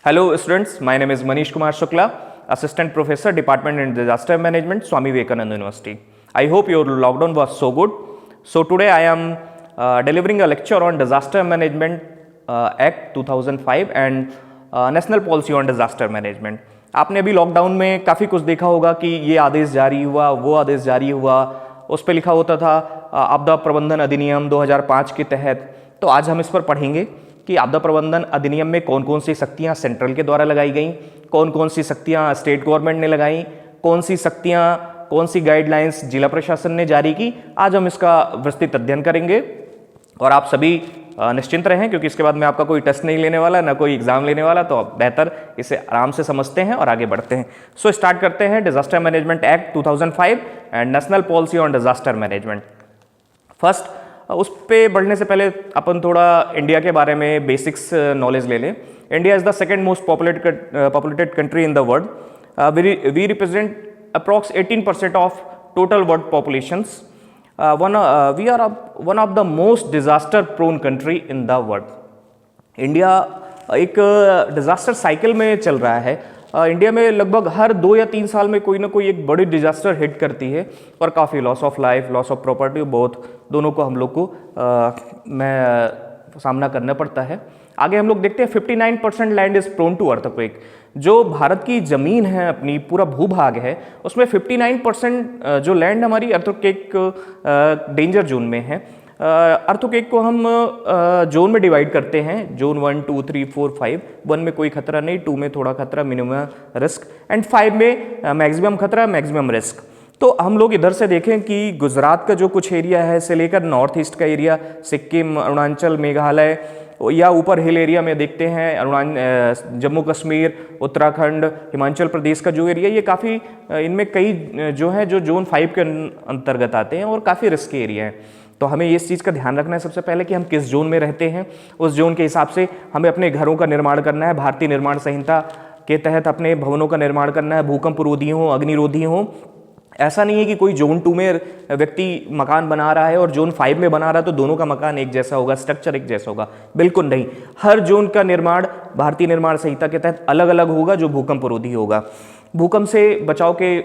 Hello students, my name is Manish Kumar Shukla, Assistant Professor, Department in Disaster Management, Swami Vivekananda University. I hope your lockdown was so good. So today I am delivering a lecture on Disaster Management Act 2005 and National Policy on Disaster Management. आपने अभी lockdown में काफ़ी कुछ देखा होगा कि ये आदेश जारी हुआ, वो आदेश जारी हुआ, उस पर लिखा होता था आपदा प्रबंधन अधिनियम 2005 के तहत। तो आज हम इस पर पढ़ेंगे कि आपदा प्रबंधन अधिनियम में कौन कौन सी शक्तियां सेंट्रल के द्वारा लगाई गई, कौन कौन सी शक्तियां स्टेट गवर्नमेंट ने लगाई, कौन सी शक्तियां, कौन सी गाइडलाइंस जिला प्रशासन ने जारी की। आज हम इसका विस्तृत अध्ययन करेंगे और आप सभी निश्चिंत रहें क्योंकि इसके बाद में आपका कोई टेस्ट नहीं लेने वाला, ना कोई एग्जाम लेने वाला, तो आप बेहतर इसे आराम से समझते हैं और आगे बढ़ते हैं। सो स्टार्ट करते हैं disaster management act 2005 and national policy on disaster management. First, उस पे बढ़ने से पहले अपन थोड़ा इंडिया के बारे में बेसिक्स नॉलेज ले लें। India is the second most populated country in the world. We represent approx 18% of total world populations. We are one of the most disaster prone country in the world. India एक disaster cycle में चल रहा है। India में लगभग हर 2 या 3 साल में कोई ना कोई एक बड़ी डिजास्टर हिट करती है और काफ़ी loss of life, loss of property, बहुत दोनों को हम लोग को सामना करना पड़ता है। आगे हम लोग देखते हैं 59% land is prone to earthquake. जो भारत की ज़मीन है, अपनी पूरा भूभाग है, उसमें 59% जो लैंड हमारी अर्थक्वेक डेंजर जोन में है। अर्थक्वेक को हम जोन में डिवाइड करते हैं, जोन 1, 2, 3, 4, 5। 1 में कोई खतरा नहीं, 2 में थोड़ा खतरा, मिनिमम रिस्क, एंड 5 में मैक्सिमम खतरा, मैक्सिमम रिस्क। तो हम लोग इधर से देखें कि गुजरात का जो कुछ एरिया है से लेकर नॉर्थ ईस्ट का एरिया, सिक्किम, अरुणाचल, मेघालय, या ऊपर हिल एरिया में देखते हैं जम्मू कश्मीर, उत्तराखंड, हिमाचल प्रदेश का जो एरिया, ये काफ़ी इनमें कई जो है जो जोन 5 के अंतर्गत आते हैं और काफ़ी रिस्की एरिया है। तो हमें इस चीज़ का ध्यान रखना है सबसे पहले कि हम किस जोन में रहते हैं। उस जोन के हिसाब से हमें अपने घरों का निर्माण करना है। भारतीय निर्माण संहिता के तहत अपने भवनों का निर्माण करना है, भूकंप रोधी हो, अग्निरोधी हो। ऐसा नहीं है कि कोई जोन 2 में व्यक्ति मकान बना रहा है और जोन 5 में बना रहा है तो दोनों का मकान एक जैसा होगा, स्ट्रक्चर एक जैसा होगा। बिल्कुल नहीं, हर जोन का निर्माण भारतीय निर्माण संहिता के तहत अलग अलग होगा जो भूकंप रोधी होगा। भूकंप से बचाव के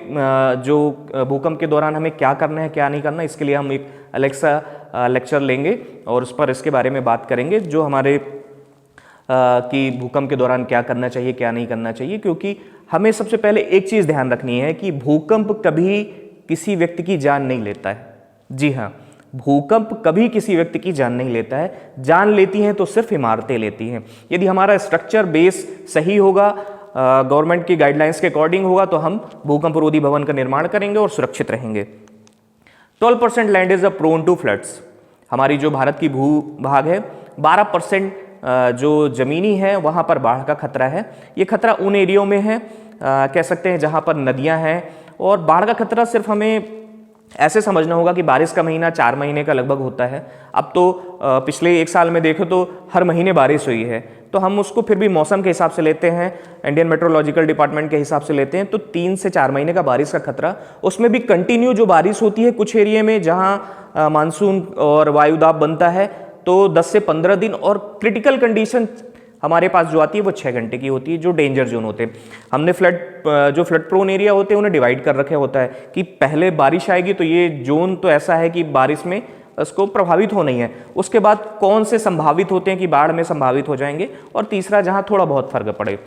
जो भूकंप के दौरान हमें क्या करना है, क्या नहीं करना, इसके लिए हम एक अलग सा लेक्चर लेंगे और उस पर इसके बारे में बात करेंगे, जो हमारे कि भूकंप के दौरान क्या करना चाहिए, क्या नहीं करना चाहिए। क्योंकि हमें सबसे पहले एक चीज़ ध्यान रखनी है कि भूकंप कभी किसी व्यक्ति की जान नहीं लेता है। जी हाँ, भूकंप कभी किसी व्यक्ति की जान नहीं लेता है। जान लेती हैं तो सिर्फ इमारतें लेती हैं। यदि हमारा स्ट्रक्चर बेस सही होगा, गवर्नमेंट की गाइडलाइंस के अकॉर्डिंग होगा, तो हम भूकंप रोधी भवन का निर्माण करेंगे और सुरक्षित रहेंगे। 12% land is a prone to floods. हमारी जो भारत की भूभाग है, 12% जो ज़मीनी है वहाँ पर बाढ़ का खतरा है। ये खतरा उन एरियो में है, कह सकते हैं जहाँ पर नदियाँ हैं। और बाढ़ का खतरा सिर्फ हमें ऐसे समझना होगा कि बारिश का महीना 4 महीने का लगभग होता है। अब तो पिछले 1 साल में देखो तो हर महीने बारिश हुई है, तो हम उसको फिर भी मौसम के हिसाब से लेते हैं, इंडियन मेट्रोलॉजिकल डिपार्टमेंट के हिसाब से लेते हैं। तो 3 से 4 महीने का बारिश का खतरा, उसमें भी कंटिन्यू जो बारिश होती है कुछ एरिया में जहाँ मानसून और वायुदाब बनता है, तो 10 से 15 दिन, और क्रिटिकल कंडीशन हमारे पास जो आती है वो 6 घंटे की होती है, जो डेंजर जोन होते हैं। हमने जो फ्लड प्रोन एरिया होते हैं उन्हें डिवाइड कर रखे होता है कि पहले बारिश आएगी तो ये जोन तो ऐसा है कि बारिश में उसको प्रभावित होना ही है। उसके बाद कौन से संभावित होते हैं कि बाढ़ में संभावित हो जाएंगे, और तीसरा जहाँ थोड़ा बहुत फर्क पड़े।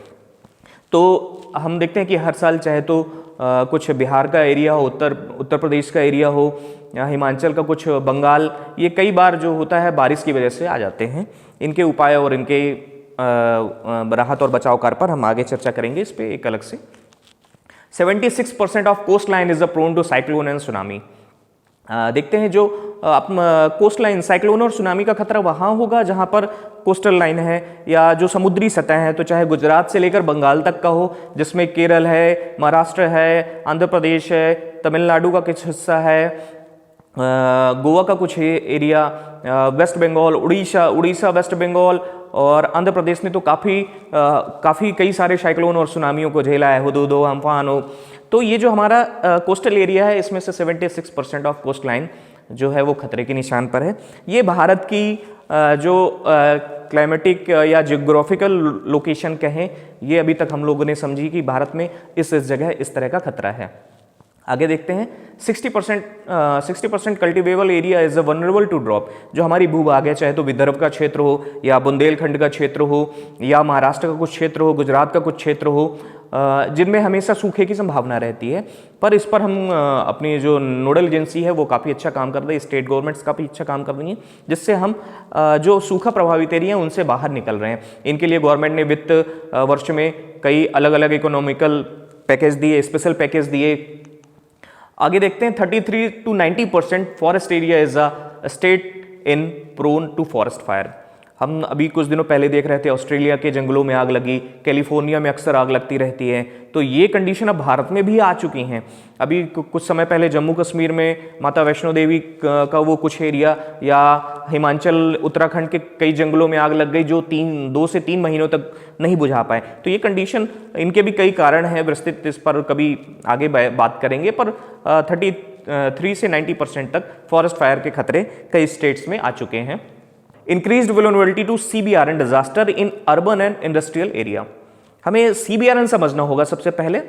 तो हम देखते हैं कि हर साल चाहे तो कुछ बिहार का एरिया हो, उत्तर प्रदेश का एरिया हो, या हिमाचल का कुछ, बंगाल, ये कई बार जो होता है बारिश की वजह से आ जाते हैं। इनके उपाय और इनके राहत और बचाव कार्य पर हम आगे चर्चा करेंगे इस पे एक अलग से। 76% of coast line is a prone to cyclone and tsunami. देखते हैं जो कोस्ट लाइन, साइक्लोन और सुनामी का खतरा वहाँ होगा जहाँ पर कोस्टल लाइन है या जो समुद्री सतह है, तो चाहे गुजरात से लेकर बंगाल तक का हो, जिसमें केरल है, महाराष्ट्र है, आंध्र प्रदेश है, तमिलनाडु का कुछ हिस्सा है, गोवा का कुछ एरिया, वेस्ट बंगाल, उड़ीसा, वेस्ट बंगाल और आंध्र प्रदेश ने तो काफ़ी कई सारे साइक्लोन और सुनामियों को झेला है, हुदूद, अम्फान हो। तो ये जो हमारा कोस्टल एरिया है, इसमें से 76% ऑफ कोस्ट लाइन जो है वो खतरे के निशान पर है। ये भारत की जो क्लाइमेटिक या जियोग्राफिकल लोकेशन कहें, ये अभी तक हम लोगों ने समझी कि भारत में इस जगह इस तरह का खतरा है। आगे देखते हैं 60% cultivable area is vulnerable to drop. जो हमारी भूभाग है, चाहे तो विदर्भ का क्षेत्र हो या बुंदेलखंड का क्षेत्र हो या महाराष्ट्र का कुछ क्षेत्र हो, गुजरात का कुछ क्षेत्र हो, जिनमें हमेशा सूखे की संभावना रहती है, पर इस पर हम अपनी जो नोडल एजेंसी है वो काफ़ी अच्छा काम कर रही है, स्टेट गवर्नमेंट्स काफ़ी अच्छा काम कर रही हैं, जिससे हम जो सूखा प्रभावित एरिया हैं उनसे बाहर निकल रहे हैं। इनके लिए गवर्नमेंट ने वित्त वर्ष में कई अलग अलग इकोनॉमिकल पैकेज दिए, स्पेशल पैकेज दिए। आगे देखते हैं 33 to 90% forest area is a state in prone to forest fire. हम अभी कुछ दिनों पहले देख रहे थे ऑस्ट्रेलिया के जंगलों में आग लगी, कैलिफोर्निया में अक्सर आग लगती रहती है, तो ये कंडीशन अब भारत में भी आ चुकी हैं। अभी कुछ समय पहले जम्मू कश्मीर में माता वैष्णो देवी का वो कुछ एरिया या हिमाचल उत्तराखंड के कई जंगलों में आग लग गई जो 2 से 3 महीनों तक नहीं बुझा पाए। तो ये कंडीशन, इनके भी कई कारण हैं, विस्तृत इस पर कभी आगे बात करेंगे, पर 33 से 90% तक फॉरेस्ट फायर के खतरे कई स्टेट्स में आ चुके हैं। Increased vulnerability to CBRN disaster in urban and industrial area. हमें CBRN समझना होगा सबसे पहले।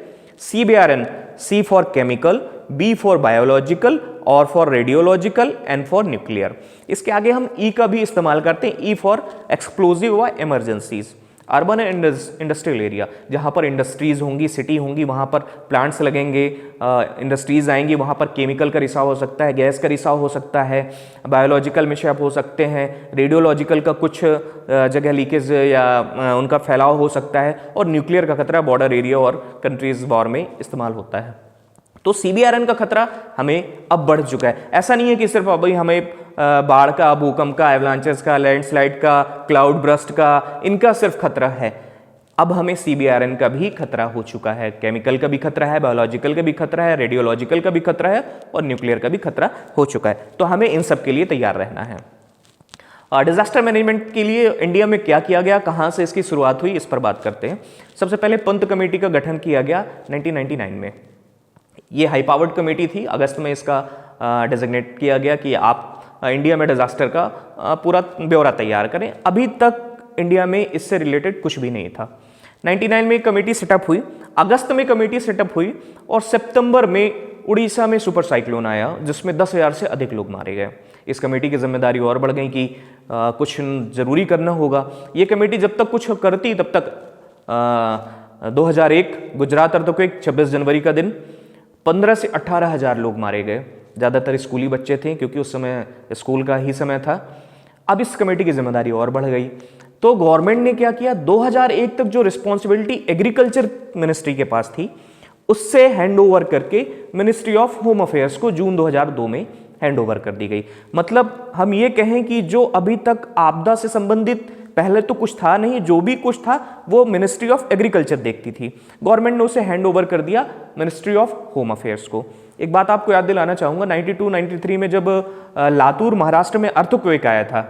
CBRN, C for chemical, B for biological, R for radiological, N for nuclear. इसके आगे हम E का भी इस्तेमाल करते हैं, E फॉर एक्सप्लोजिव व emergencies. Urban and industrial area, जहाँ पर इंडस्ट्रीज होंगी, सिटी होंगी, वहाँ पर प्लांट्स लगेंगे, इंडस्ट्रीज आएंगी, वहाँ पर केमिकल का रिसाव हो सकता है, गैस का रिसाव हो सकता है, बायोलॉजिकल मिसहैप हो सकते हैं, रेडियोलॉजिकल का कुछ जगह लीकेज या उनका फैलाव हो सकता है, और न्यूक्लियर का खतरा बॉर्डर एरिया और कंट्रीज वॉर में इस्तेमाल होता है। तो CBRN का खतरा हमें अब बढ़ चुका है। ऐसा नहीं है कि सिर्फ अभी हमें बाढ़ का, भूकंप का, एवलांचेस का, लैंडस्लाइड का, क्लाउड ब्रस्ट का, इनका सिर्फ खतरा है। अब हमें CBRN का भी खतरा हो चुका है, केमिकल का भी खतरा है, बायोलॉजिकल का भी खतरा है, रेडियोलॉजिकल का भी खतरा है, और न्यूक्लियर का भी खतरा हो चुका है। तो हमें इन सब के लिए तैयार रहना है। डिजास्टर मैनेजमेंट के लिए इंडिया में क्या किया गया, कहाँ से इसकी शुरुआत हुई, इस पर बात करते हैं। सबसे पहले पंत कमेटी का गठन किया गया 1999 में। ये हाई पावर्ड कमेटी थी। अगस्त में इसका डेजिग्नेट किया गया कि आप इंडिया में डिजास्टर का पूरा ब्यौरा तैयार करें। अभी तक इंडिया में इससे रिलेटेड कुछ भी नहीं था। 99 में कमेटी सेटअप हुई, अगस्त में कमेटी सेटअप हुई, और सितंबर में उड़ीसा में सुपर साइक्लोन आया जिसमें 10,000 से अधिक लोग मारे गए। इस कमेटी की जिम्मेदारी और बढ़ गई कि कुछ जरूरी करना होगा। ये कमेटी जब तक कुछ करती तब तक 2001 गुजरात अर्थक्वेक 26 जनवरी का दिन 15 से 18,000 लोग मारे गए। ज़्यादातर स्कूली बच्चे थे क्योंकि उस समय स्कूल का ही समय था। अब इस कमेटी की जिम्मेदारी और बढ़ गई, तो गवर्नमेंट ने क्या किया, 2001 तक जो रिस्पॉन्सिबिलिटी एग्रीकल्चर मिनिस्ट्री के पास थी उससे हैंड ओवर करके मिनिस्ट्री ऑफ होम अफेयर्स को जून 2002 में हैंड ओवर कर दी गई। मतलब हम ये कहें कि जो अभी तक आपदा से संबंधित पहले तो कुछ था नहीं, जो भी कुछ था वो मिनिस्ट्री ऑफ एग्रीकल्चर देखती थी, गवर्नमेंट ने उसे हैंड ओवर कर दिया मिनिस्ट्री ऑफ होम अफेयर्स को। एक बात आपको याद दिलाना चाहूँगा, 92-93 में जब लातूर महाराष्ट्र में अर्थक्वेक आया था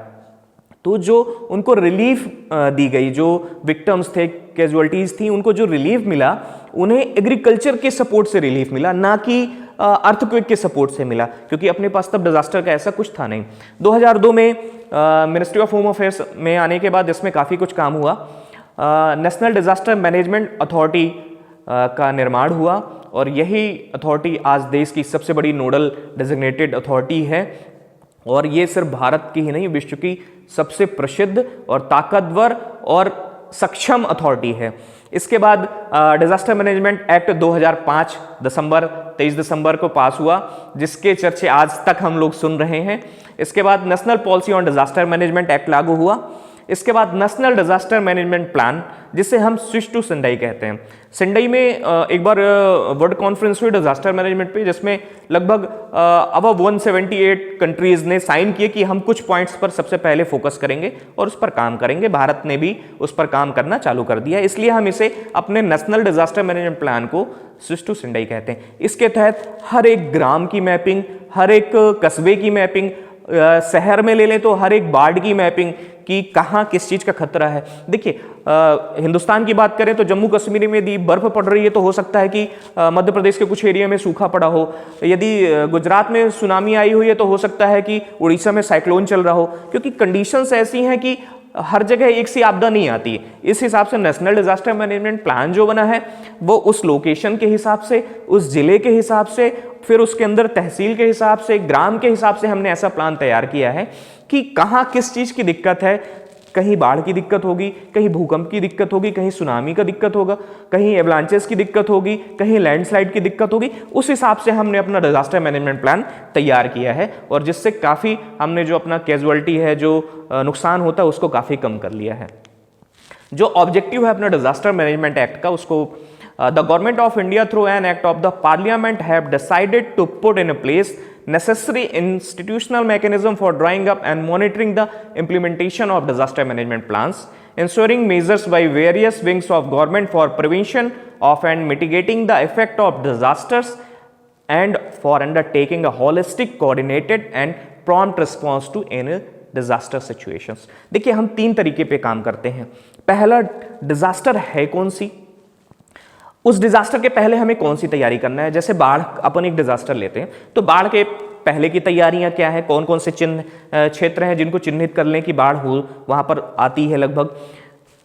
तो जो उनको रिलीफ दी गई, जो विक्टिम्स थे, कैजुअलिटीज थी, उनको जो रिलीफ मिला उन्हें एग्रीकल्चर के सपोर्ट से रिलीफ मिला, ना कि अर्थक्वेक के सपोर्ट से मिला, क्योंकि अपने पास तब डिजास्टर का ऐसा कुछ था नहीं। 2002 में मिनिस्ट्री ऑफ होम अफेयर्स में आने के बाद इसमें काफ़ी कुछ काम हुआ। नेशनल डिजास्टर मैनेजमेंट अथॉरिटी का निर्माण हुआ, और यही अथॉरिटी आज देश की सबसे बड़ी नोडल डेजिग्नेटेड अथॉरिटी है, और ये सिर्फ भारत की ही नहीं, विश्व की सबसे प्रसिद्ध और ताकतवर और सक्षम अथॉरिटी है। इसके बाद डिजास्टर मैनेजमेंट एक्ट 2005 23 दिसंबर को पास हुआ, जिसके चर्चे आज तक हम लोग सुन रहे हैं। इसके बाद national policy on disaster management act लागू हुआ। इसके बाद नेशनल डिजास्टर मैनेजमेंट प्लान, जिसे हम स्विच टू सेंडाई कहते हैं। सेंडाई में एक बार वर्ल्ड कॉन्फ्रेंस हुई डिजास्टर मैनेजमेंट पे, जिसमें लगभग अबव 178 कंट्रीज ने साइन किए कि हम कुछ पॉइंट्स पर सबसे पहले फोकस करेंगे और उस पर काम करेंगे। भारत ने भी उस पर काम करना चालू कर दिया, इसलिए हम इसे अपने नेशनल डिजास्टर मैनेजमेंट प्लान को स्विच टू सेंडाई कहते हैं। इसके तहत हर एक ग्राम की मैपिंग, हर एक कस्बे की मैपिंग, शहर में ले लें तो हर एक वार्ड की मैपिंग कि कहाँ किस चीज़ का खतरा है। देखिए, हिंदुस्तान की बात करें तो जम्मू कश्मीर में यदि बर्फ पड़ रही है तो हो सकता है कि मध्य प्रदेश के कुछ एरिया में सूखा पड़ा हो। यदि गुजरात में सुनामी आई हुई है तो हो सकता है कि उड़ीसा में साइक्लोन चल रहा हो, क्योंकि कंडीशंस ऐसी हैं कि हर जगह एक सी आपदा नहीं आती। इस हिसाब से नेशनल डिजास्टर मैनेजमेंट प्लान जो बना है वो उस लोकेशन के हिसाब से, उस जिले के हिसाब से, फिर उसके अंदर तहसील के हिसाब से, ग्राम के हिसाब से हमने ऐसा प्लान तैयार किया है कि कहाँ किस चीज़ की दिक्कत है। कहीं बाढ़ की दिक्कत होगी, कहीं भूकंप की दिक्कत होगी, कहीं सुनामी का दिक्कत होगा, कहीं एवलांचेस की दिक्कत होगी, कहीं लैंडस्लाइड की दिक्कत होगी। उस हिसाब से हमने अपना डिजास्टर मैनेजमेंट प्लान तैयार किया है और जिससे काफ़ी हमने जो अपना कैजुअलिटी है, जो नुकसान होता है, उसको काफ़ी कम कर लिया है। जो ऑब्जेक्टिव है अपना डिजास्टर मैनेजमेंट एक्ट का, उसको the government of India through an act of the parliament have decided to put in place necessary institutional mechanism for drawing up and monitoring the implementation of disaster management plans, ensuring measures by various wings of government for prevention of and mitigating the effect of disasters, and for undertaking a holistic, coordinated and prompt response to any disaster situations। देखिए हम 3 तरीके पे काम करते हैं। पहला, disaster है कौन सी, उस डिजास्टर के पहले हमें कौन सी तैयारी करना है। जैसे बाढ़, अपन एक डिजास्टर लेते हैं तो बाढ़ के पहले की तैयारियां क्या है, कौन कौन से क्षेत्र हैं जिनको चिन्हित कर लें कि बाढ़ हो वहां पर आती है लगभग।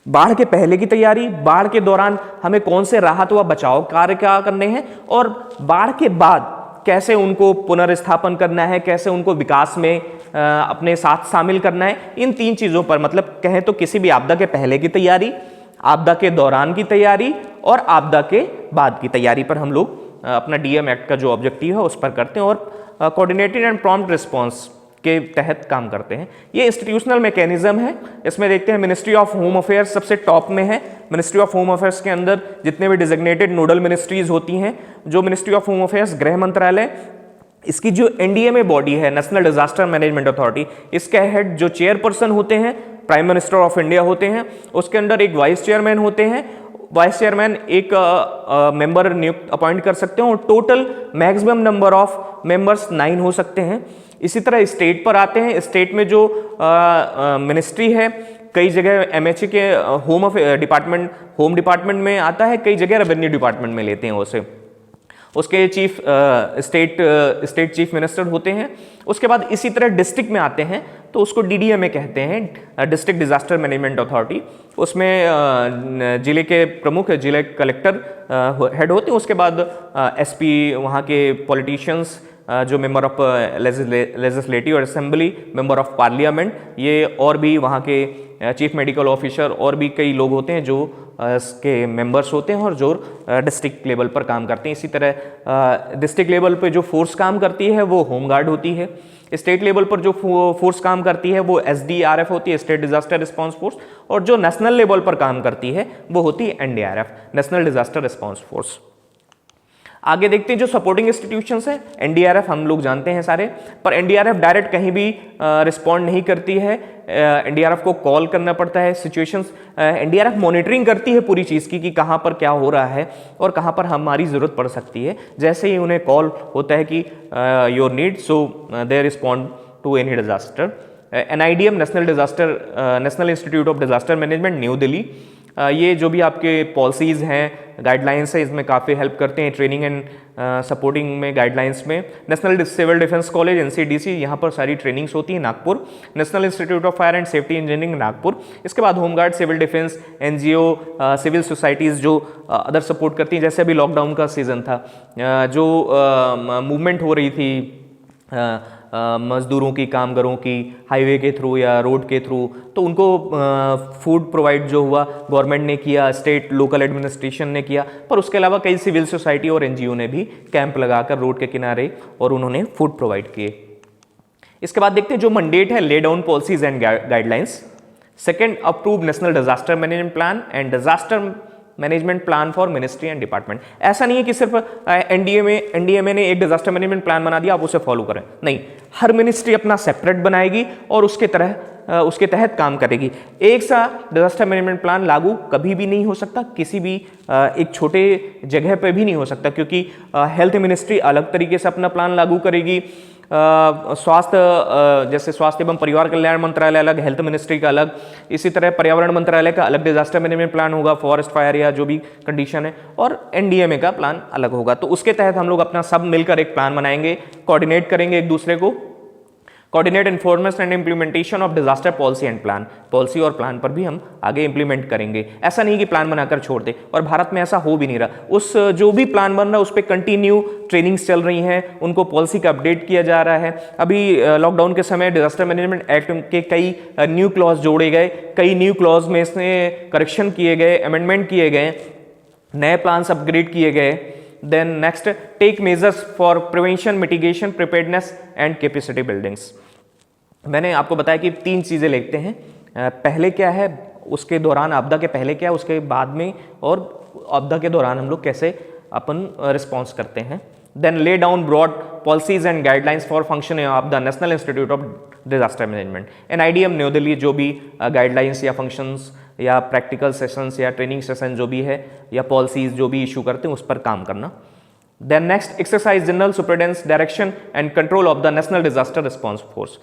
बाढ़ के पहले की तैयारी, बाढ़ के दौरान हमें कौन से राहत व बचाव कार्य क्या करने हैं, और बाढ़ के बाद कैसे उनको पुनर्स्थापन करना है, कैसे उनको विकास में अपने साथ शामिल करना है। इन 3 चीज़ों पर, मतलब कहें तो किसी भी आपदा के पहले की तैयारी, आपदा के दौरान की तैयारी और आपदा के बाद की तैयारी पर हम लोग अपना डीएम एक्ट का जो ऑब्जेक्टिव है उस पर करते हैं और कोऑर्डिनेटेड एंड प्रॉम्प्ट रिस्पांस के तहत काम करते हैं। ये इंस्टीट्यूशनल मैकेनिज्म है। इसमें देखते हैं मिनिस्ट्री ऑफ होम अफेयर्स सबसे टॉप में है। मिनिस्ट्री ऑफ होम अफेयर्स के अंदर जितने भी डिजिग्नेटेड नोडल मिनिस्ट्रीज होती हैं, जो मिनिस्ट्री ऑफ होम अफेयर्स, गृह मंत्रालय, इसकी जो एनडीएमए बॉडी है, नेशनल डिजास्टर मैनेजमेंट अथॉरिटी, इसके हेड जो चेयरपर्सन होते हैं प्राइम मिनिस्टर ऑफ इंडिया होते हैं। उसके अंदर एक वाइस चेयरमैन होते हैं। वाइस चेयरमैन एक मेंबर नियुक्त अपॉइंट कर सकते हैं और total maximum number of members 9 हो सकते हैं। इसी तरह स्टेट पर आते हैं। स्टेट में जो मिनिस्ट्री है, कई जगह एमएचए के होम डिपार्टमेंट में आता है, कई जगह रेवेन्यू डिपार्टमेंट में लेते हैं उसे। उसके चीफ स्टेट चीफ मिनिस्टर होते हैं। उसके बाद इसी तरह डिस्ट्रिक्ट में आते हैं तो उसको डीडीएमए कहते हैं, डिस्ट्रिक्ट डिजास्टर मैनेजमेंट अथॉरिटी। उसमें जिले के प्रमुख, जिले कलेक्टर हेड होते हैं। उसके बाद एसपी, वहाँ के पॉलिटिशियंस, जो member of legislative assembly, member of parliament, ये और भी वहाँ के चीफ मेडिकल ऑफिसर और भी कई लोग होते हैं जो इसके मेंबर्स होते हैं और जो डिस्ट्रिक्ट लेवल पर काम करते हैं। इसी तरह डिस्ट्रिक्ट लेवल पे जो फोर्स काम करती है वो होम गार्ड होती है। स्टेट लेवल पर जो फोर्स काम करती है वो एसडीआरएफ होती है, स्टेट डिजास्टर रिस्पांस फोर्स, और जो नेशनल लेवल पर काम करती है वो होती है NDRF, national disaster response force. आगे देखते हैं जो सपोर्टिंग इंस्टीट्यूशंस हैं। एनडीआरएफ हम लोग जानते हैं सारे, पर एनडीआरएफ डायरेक्ट कहीं भी रिस्पॉन्ड नहीं करती है। एनडीआरएफ को कॉल करना पड़ता है। सिचुएशंस, एनडीआरएफ मॉनिटरिंग करती है पूरी चीज़ की कि कहाँ पर क्या हो रहा है और कहाँ पर हमारी ज़रूरत पड़ सकती है। जैसे ही उन्हें कॉल होता है कि your need, so they respond to any disaster. NIDM, national institute of disaster management, New Delhi, ये जो भी आपके पॉलिसीज़ हैं, गाइडलाइंस है, इसमें काफ़ी हेल्प करते हैं ट्रेनिंग एंड सपोर्टिंग में, गाइडलाइंस में। National civil defence college NCDC, यहाँ पर सारी ट्रेनिंग्स होती है, Nagpur. National institute of fire and safety engineering, Nagpur. इसके बाद home guard, civil defence, NGO, civil societies जो अदर सपोर्ट करती हैं। जैसे अभी लॉकडाउन का सीज़न था, जो मूवमेंट हो रही थी मजदूरों की, कामगारों की, हाईवे के थ्रू या रोड के थ्रू, तो उनको फूड प्रोवाइड जो हुआ गवर्नमेंट ने किया, स्टेट लोकल एडमिनिस्ट्रेशन ने किया, पर उसके अलावा कई सिविल सोसाइटी और एनजीओ ने भी कैंप लगाकर रोड के किनारे और उन्होंने फूड प्रोवाइड किए। इसके बाद देखते हैं जो मंडेट है, lay down policies and guidelines. Second, approve national disaster management plan and disaster management plan for ministry and department. ऐसा नहीं है कि सिर्फ एनडीएमए ने एक डिजास्टर मैनेजमेंट प्लान बना दिया, आप उसे फॉलो करें, नहीं, हर मिनिस्ट्री अपना सेपरेट बनाएगी और उसके तहत काम करेगी। एक सा डिजास्टर मैनेजमेंट प्लान लागू कभी भी नहीं हो सकता, किसी भी एक छोटे जगह पे भी नहीं हो सकता, क्योंकि हेल्थ मिनिस्ट्री अलग तरीके से अपना प्लान लागू करेगी। जैसे स्वास्थ्य एवं परिवार कल्याण मंत्रालय अलग, हेल्थ मिनिस्ट्री का अलग, इसी तरह पर्यावरण मंत्रालय का अलग डिजास्टर मैनेजमेंट प्लान होगा, फॉरेस्ट फायर या जो भी कंडीशन है, और एनडीएमए का प्लान अलग होगा। तो उसके तहत हम लोग अपना सब मिलकर एक प्लान बनाएंगे, कोऑर्डिनेट करेंगे एक दूसरे को। Coordinate information and implementation of disaster policy and plan, policy और प्लान पर भी हम आगे इंप्लीमेंट करेंगे। ऐसा नहीं कि प्लान बनाकर छोड़ दे, और भारत में ऐसा हो भी नहीं रहा। उस जो भी प्लान बन रहा है उस पर कंटिन्यू ट्रेनिंग्स चल रही हैं, उनको पॉलिसी का अपडेट किया जा रहा है। अभी लॉकडाउन के समय डिजास्टर मैनेजमेंट एक्ट के कई न्यू क्लॉज जोड़े गए, कई न्यू क्लॉज में इसने करेक्शन किए गए, अमेंडमेंट किए गए, नए प्लान्स अपग्रेड किए गए। Then next, take measures for prevention, mitigation, preparedness and capacity buildings. मैंने आपको बताया कि 3 चीजें लिखते हैं, पहले क्या है, उसके दौरान आपदा के पहले क्या, उसके बाद में, और आपदा के दौरान हम लोग कैसे अपन रिस्पॉन्स करते हैं। Then lay down broad policies and guidelines for functioning of the national institute of disaster management, NIDM new Delhi, जो भी गाइडलाइंस या फंक्शंस या प्रैक्टिकल सेशंस या ट्रेनिंग सेशन जो भी है या पॉलिसीज जो भी इशू करते हैं उस पर काम करना। Then next, exercise general superintendence direction and control of the national disaster response force.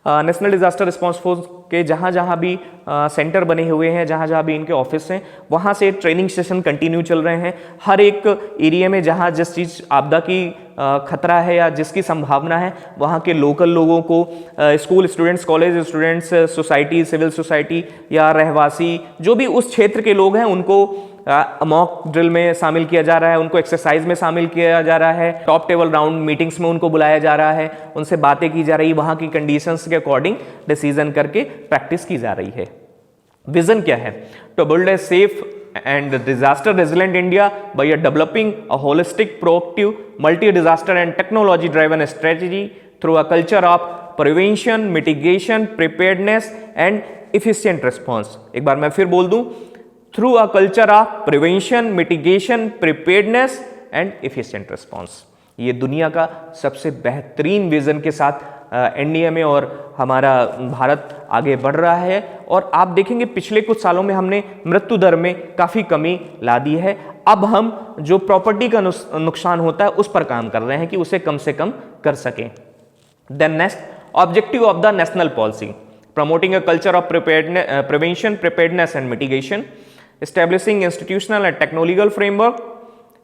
National disaster response force के जहाँ जहाँ भी सेंटर बने हुए हैं, जहाँ जहाँ भी इनके ऑफिस हैं, वहाँ से ट्रेनिंग सेशन कंटिन्यू चल रहे हैं। हर एक एरिया में जहाँ जिस चीज़ आपदा की खतरा है या जिसकी संभावना है, वहाँ के लोकल लोगों को, school students, college students, society, civil society या रहवासी जो भी उस क्षेत्र के लोग हैं, उनको मॉक ड्रिल में शामिल किया जा रहा है, उनको एक्सरसाइज में शामिल किया जा रहा है, टॉप टेबल राउंड मीटिंग्स में उनको बुलाया जा रहा है, उनसे बातें की जा रही है, वहाँ की कंडीशंस के अकॉर्डिंग डिसीजन करके प्रैक्टिस की जा रही है। विजन क्या है? To build a safe and disaster resilient India by developing a holistic, proactive, multi-disaster and technology-driven strategy through a culture of prevention, mitigation, preparedness and efficient response। एक बार मैं फिर बोल दूं, through a culture of prevention, mitigation, preparedness and efficient response। ये दुनिया का सबसे बेहतरीन विजन के साथ एनडीए में और हमारा भारत आगे बढ़ रहा है। और आप देखेंगे पिछले कुछ सालों में हमने मृत्यु दर में काफ़ी कमी ला दी है। अब हम जो प्रॉपर्टी का नुकसान होता है उस पर काम कर रहे हैं कि उसे कम से कम कर सकें। Then next, objective of the national policy, promoting a culture of prevention, preparedness and mitigation, establishing institutional and technological framework,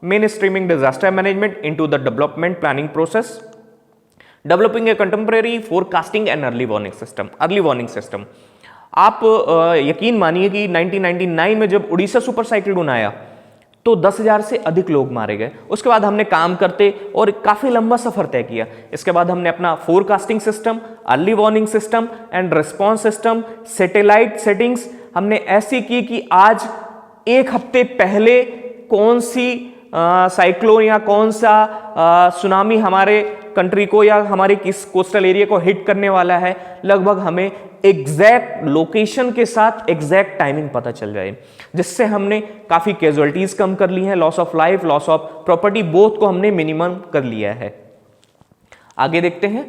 mainstreaming disaster management into the development planning process, developing a contemporary forecasting and early warning system. Early warning system, आप यकीन मानिए कि 1999 में जब Orissa super cyclone आया तो 10,000 से अधिक लोग मारे गए। उसके बाद हमने काम करते और काफ़ी लंबा सफ़र तय किया। इसके बाद हमने अपना forecasting system, early warning system and response system, satellite settings हमने ऐसी की कि आज 1 हफ्ते पहले कौन सी साइक्लोन या कौन सा सुनामी हमारे कंट्री को या हमारे किस कोस्टल एरिया को हिट करने वाला है, लगभग हमें एग्जैक्ट लोकेशन के साथ एग्जैक्ट टाइमिंग पता चल जाए, जिससे हमने काफ़ी कैजुअलिटीज़ कम कर ली हैं, loss of life, loss of property, both को हमने मिनिमम कर लिया है। आगे देखते हैं,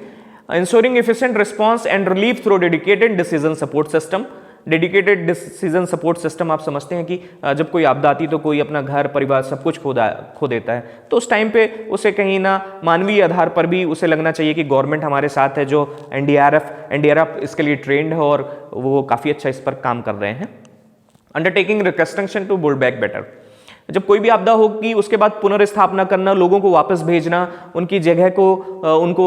ensuring efficient response and relief through dedicated decision support system. Dedicated decision support system, आप समझते हैं कि जब कोई आपदा आती तो कोई अपना घर परिवार सब कुछ खो देता है, तो उस टाइम पे उसे कहीं ना मानवीय आधार पर भी उसे लगना चाहिए कि गवर्नमेंट हमारे साथ है। जो एनडीआरएफ इसके लिए ट्रेंड है और वो काफ़ी अच्छा इस पर काम कर रहे हैं। Undertaking reconstruction to build back better, जब कोई भी आपदा होगी उसके बाद पुनर्स्थापना करना, लोगों को वापस भेजना, उनकी जगह को उनको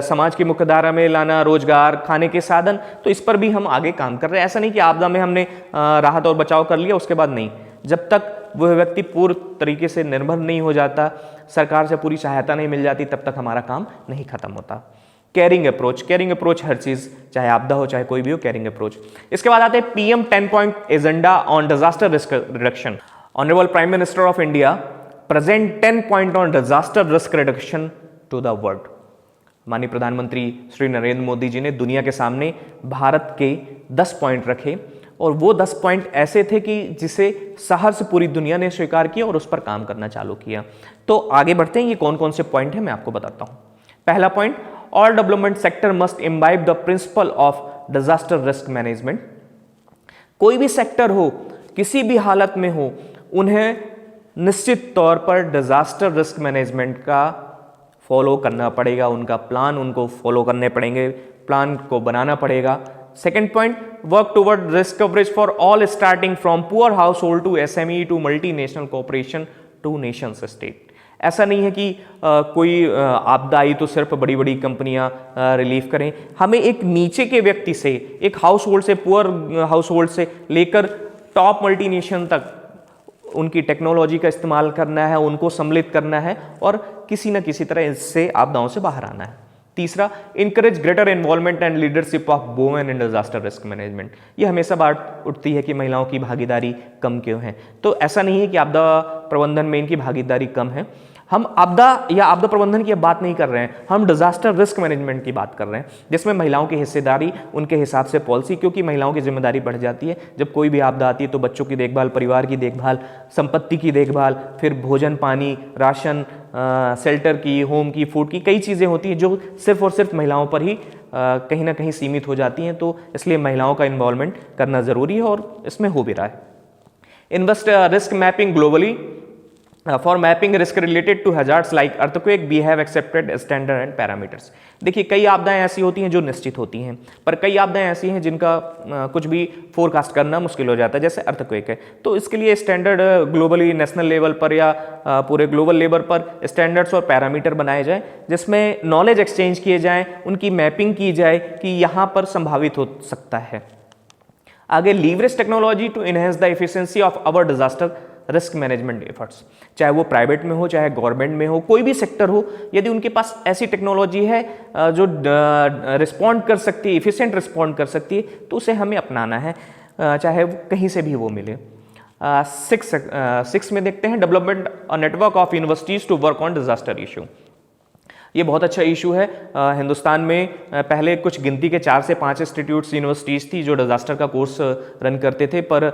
समाज की मुख्यधारा में लाना, रोजगार, खाने के साधन, तो इस पर भी हम आगे काम कर रहे हैं। ऐसा नहीं कि आपदा में हमने राहत और बचाव कर लिया उसके बाद नहीं, जब तक वह व्यक्ति पूर्ण तरीके से निर्भर नहीं हो जाता, सरकार से पूरी सहायता नहीं मिल जाती, तब तक हमारा काम नहीं खत्म होता। केयरिंग अप्रोच हर चीज, चाहे आपदा हो चाहे कोई भी हो, केयरिंग अप्रोच। इसके बाद आते हैं PM 10 point agenda on disaster risk reduction. Honorable Prime Minister of India present 10 point on disaster risk reduction to the world। माननीय प्रधानमंत्री श्री नरेंद्र मोदी जी ने दुनिया के सामने भारत के 10 पॉइंट रखे, और वो 10 पॉइंट ऐसे थे कि जिसे सहर्ष पूरी दुनिया ने स्वीकार किया और उस पर काम करना चालू किया। तो आगे बढ़ते हैं, ये कौन कौन से पॉइंट है मैं आपको बताता हूँ। पहला point, all development sector must imbibe the principle of disaster risk management. कोई भी सेक्टर हो, किसी भी हालत में हो, उन्हें निश्चित तौर पर डिजास्टर रिस्क मैनेजमेंट का फॉलो करना पड़ेगा, उनका प्लान उनको फॉलो करने पड़ेंगे, प्लान को बनाना पड़ेगा। Second point, work toward risk coverage for all starting from poor household to SME to multinational corporation to nations state. ऐसा नहीं है कि कोई आपदा आई तो सिर्फ बड़ी बड़ी कंपनियां रिलीफ करें। हमें एक नीचे के व्यक्ति से, एक हाउस होल्ड से, पुअर हाउस होल्ड से लेकर टॉप मल्टीनेशनल तक उनकी टेक्नोलॉजी का इस्तेमाल करना है, उनको सम्मिलित करना है और किसी न किसी तरह इससे आपदाओं से बाहर आना है। तीसरा, encourage greater involvement and leadership of women in disaster risk management. ये हमेशा बात उठती है कि महिलाओं की भागीदारी कम क्यों है। तो ऐसा नहीं है कि आपदा प्रबंधन में इनकी भागीदारी कम है। हम आपदा या आपदा प्रबंधन की बात नहीं कर रहे हैं, हम डिजास्टर रिस्क मैनेजमेंट की बात कर रहे हैं, जिसमें महिलाओं की हिस्सेदारी, उनके हिसाब से पॉलिसी, क्योंकि महिलाओं की जिम्मेदारी बढ़ जाती है। जब कोई भी आपदा आती है तो बच्चों की देखभाल, परिवार की देखभाल, संपत्ति की देखभाल, फिर भोजन, पानी, राशन, शेल्टर की, होम की, फूड की, कई चीज़ें होती हैं जो सिर्फ और सिर्फ महिलाओं पर ही कहीं ना कहीं सीमित हो जाती हैं। तो इसलिए महिलाओं का इन्वॉल्वमेंट करना ज़रूरी है और इसमें हो भी रहा है। Invest risk mapping globally for mapping risk related to hazards like earthquake we have accepted standard and parameters. देखिए, कई आपदाएं ऐसी होती हैं जो निश्चित होती हैं, पर कई आपदाएं ऐसी हैं जिनका कुछ भी फोरकास्ट करना मुश्किल हो जाता है, जैसे अर्थक्वेक है। तो इसके लिए स्टैंडर्ड ग्लोबली, नेशनल लेवल पर या पूरे ग्लोबल लेवल पर स्टैंडर्ड्स और पैरामीटर बनाए जाएं, जिसमें नॉलेज एक्सचेंज किए जाएं, उनकी मैपिंग की जाए कि यहाँ पर संभावित हो सकता है। आगे, leverage technology to enhance the efficiency of our disaster risk management efforts. चाहे वो प्राइवेट में हो, चाहे गवर्नमेंट में हो, कोई भी सेक्टर हो, यदि उनके पास ऐसी टेक्नोलॉजी है जो रिस्पॉन्ड कर सकती है, इफिशिएंट रिस्पॉन्ड कर सकती है, तो उसे हमें अपनाना है, चाहे वो कहीं से भी वो मिले। 6 में देखते हैं, development a network of universities to work on disaster issue. ये बहुत अच्छा इशू है। हिंदुस्तान में पहले कुछ गिनती के 4 से 5 इंस्टीट्यूट्स, यूनिवर्सिटीज़ थी जो डिज़ास्टर का कोर्स रन करते थे, पर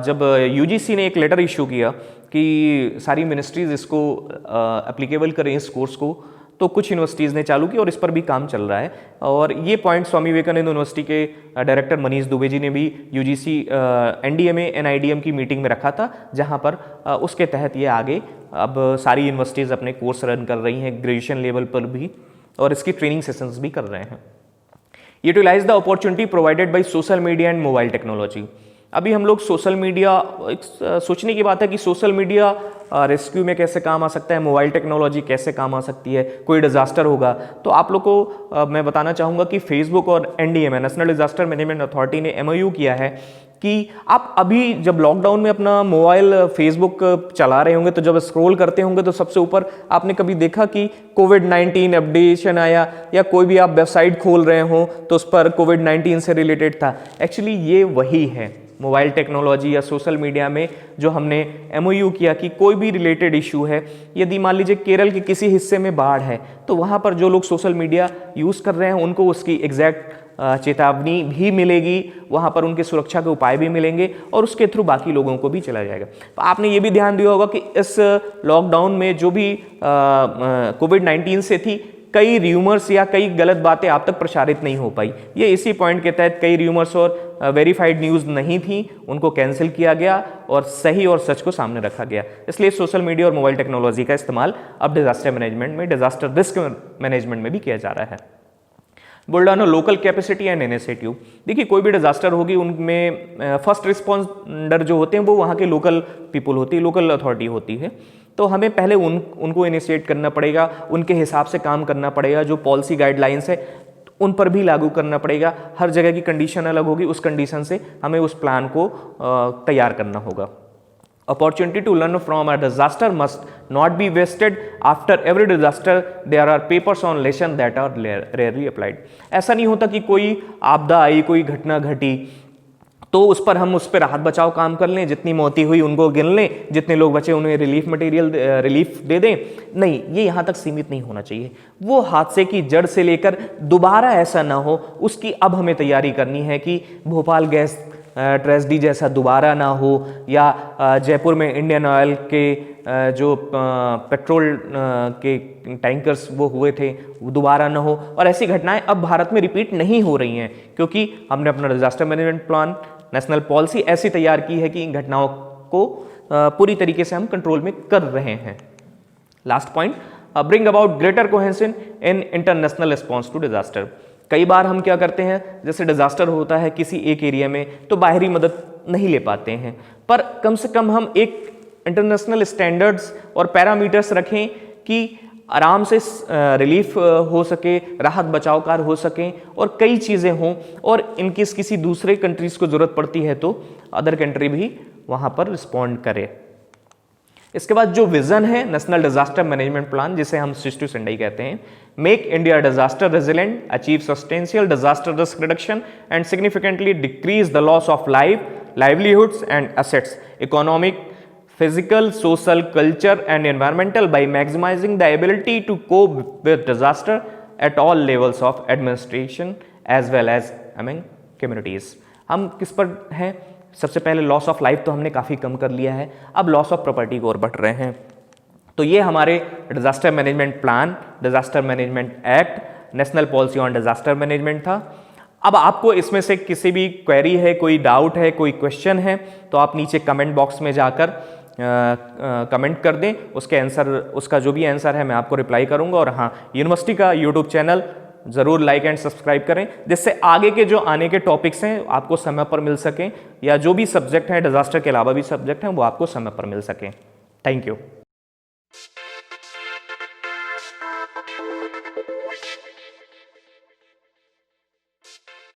जब यूजीसी ने एक लेटर इशू किया कि सारी मिनिस्ट्रीज़ इसको एप्लीकेबल करें इस कोर्स को, तो कुछ यूनिवर्सिटीज़ ने चालू किया और इस पर भी काम चल रहा है। और ये पॉइंट स्वामी विवेकानंद यूनिवर्सिटी के डायरेक्टर मनीष दुबे जी ने भी यूजीसी एनडीएमए एनआईडीएम की मीटिंग में रखा था, जहां पर उसके तहत ये आगे अब सारी यूनिवर्सिटीज़ अपने कोर्स रन कर रही हैं, ग्रेजुएशन लेवल पर भी, और इसकी ट्रेनिंग सेशंस भी कर रहे हैं। Utilize the opportunity provided by social media and mobile technology. अभी हम लोग सोशल मीडिया, सोचने की बात है कि सोशल मीडिया रेस्क्यू में कैसे काम आ सकता है, मोबाइल टेक्नोलॉजी कैसे काम आ सकती है, कोई डिजास्टर होगा तो आप लोग को मैं बताना चाहूँगा कि फेसबुक और NDMA, national disaster management authority ने एमओयू किया है कि आप अभी जब लॉकडाउन में अपना मोबाइल फेसबुक चला रहे होंगे, तो जब स्क्रॉल करते होंगे तो सबसे ऊपर आपने कभी देखा कि कोविड-19 अपडेशन आया, या कोई भी आप वेबसाइट खोल रहे हो तो उस पर कोविड-19 से रिलेटेड था। एक्चुअली ये वही है, मोबाइल टेक्नोलॉजी या सोशल मीडिया में जो हमने एमओयू किया कि कोई भी रिलेटेड इशू है, यदि मान लीजिए केरल के किसी हिस्से में बाढ़ है, तो वहाँ पर जो लोग सोशल मीडिया यूज़ कर रहे हैं उनको उसकी एग्जैक्ट चेतावनी भी मिलेगी, वहाँ पर उनके सुरक्षा के उपाय भी मिलेंगे और उसके थ्रू बाकी लोगों को भी चला जाएगा। तो आपने ये भी ध्यान दिया होगा कि इस लॉकडाउन में जो भी कोविड-19 से थी, कई र्यूमर्स या कई गलत बातें आप तक प्रसारित नहीं हो पाई। ये इसी पॉइंट के तहत कई र्यूमर्स और वेरीफाइड न्यूज़ नहीं थी, उनको कैंसिल किया गया और सही और सच को सामने रखा गया। इसलिए सोशल मीडिया और मोबाइल टेक्नोलॉजी का इस्तेमाल अब डिजास्टर मैनेजमेंट में, डिजास्टर रिस्क मैनेजमेंट में भी किया जा रहा है। Buldhana local capacity and initiative. देखिए, कोई भी डिजास्टर होगी, उनमें फर्स्ट रिस्पॉन्डर जो होते हैं वो वहाँ के लोकल पीपल होती है, लोकल अथॉरिटी होती है। तो हमें पहले उनको इनिशिएट करना पड़ेगा, उनके हिसाब से काम करना पड़ेगा, जो पॉलिसी गाइडलाइंस है उन पर भी लागू करना पड़ेगा। हर जगह की कंडीशन अलग होगी, उस कंडीशन से हमें उस प्लान को तैयार करना होगा। Opportunity to learn from a disaster must not be wasted. After every disaster, there are papers on lesson that are rarely applied. ऐसा नहीं होता कि कोई आपदा आई, कोई घटना घटी तो उस पर हम उस पर राहत बचाव काम कर लें, जितनी मौतें हुई उनको गिन लें, जितने लोग बचे उन्हें रिलीफ दे दें। नहीं, ये यहाँ तक सीमित नहीं होना चाहिए। वो हादसे की जड़ से लेकर दोबारा ऐसा ना हो, उसकी अब हमें तैयारी करनी है कि भोपाल गैस ट्रेजेडी जैसा दोबारा ना हो, या जयपुर में इंडियन ऑयल के जो पेट्रोल के टैंकर्स वो हुए थे वो दोबारा ना हो। और ऐसी घटनाएं अब भारत में रिपीट नहीं हो रही हैं, क्योंकि हमने अपना disaster management plan, national policy ऐसी तैयार की है कि इन घटनाओं को पूरी तरीके से हम कंट्रोल में कर रहे हैं। Last point, bring about greater cohesion in international response to disaster. कई बार हम क्या करते हैं, जैसे डिजास्टर होता है किसी एक एरिया में, तो बाहरी मदद नहीं ले पाते हैं, पर कम से कम हम एक इंटरनेशनल स्टैंडर्ड्स और पैरामीटर्स रखें कि आराम से रिलीफ हो सके, राहत बचाव कार्य हो सके और कई चीज़ें हों, और इनकेस किसी दूसरे कंट्रीज को ज़रूरत पड़ती है तो अदर कंट्री भी वहाँ पर रिस्पॉन्ड करे। इसके बाद जो विजन है नेशनल डिजास्टर मैनेजमेंट प्लान, जिसे हम सिस्टू सेंडाई कहते हैं, make India disaster resilient, achieve substantial disaster risk reduction and significantly decrease the loss of life, livelihoods and assets, economic, physical, social, culture and environmental by maximizing the ability to cope with disaster at all levels of administration as well as among communities। हम किस पर हैं? सबसे पहले loss of life तो हमने काफ़ी कम कर लिया है, अब लॉस ऑफ प्रॉपर्टी को और बढ़ रहे हैं। तो ये हमारे disaster management plan, disaster management act, national policy on disaster management था। अब आपको इसमें से किसी भी क्वेरी है, कोई डाउट है, कोई क्वेश्चन है, तो आप नीचे कमेंट बॉक्स में जाकर कमेंट कर दें, उसके आंसर, उसका जो भी आंसर है मैं आपको रिप्लाई करूंगा। और हाँ, यूनिवर्सिटी का यूट्यूब चैनल ज़रूर लाइक एंड सब्सक्राइब करें, जिससे आगे के जो आने के टॉपिक्स हैं आपको समय पर मिल सकें, या जो भी सब्जेक्ट हैं डिजास्टर के अलावा भी सब्जेक्ट हैं वो आपको समय पर मिल सकें। Thank you.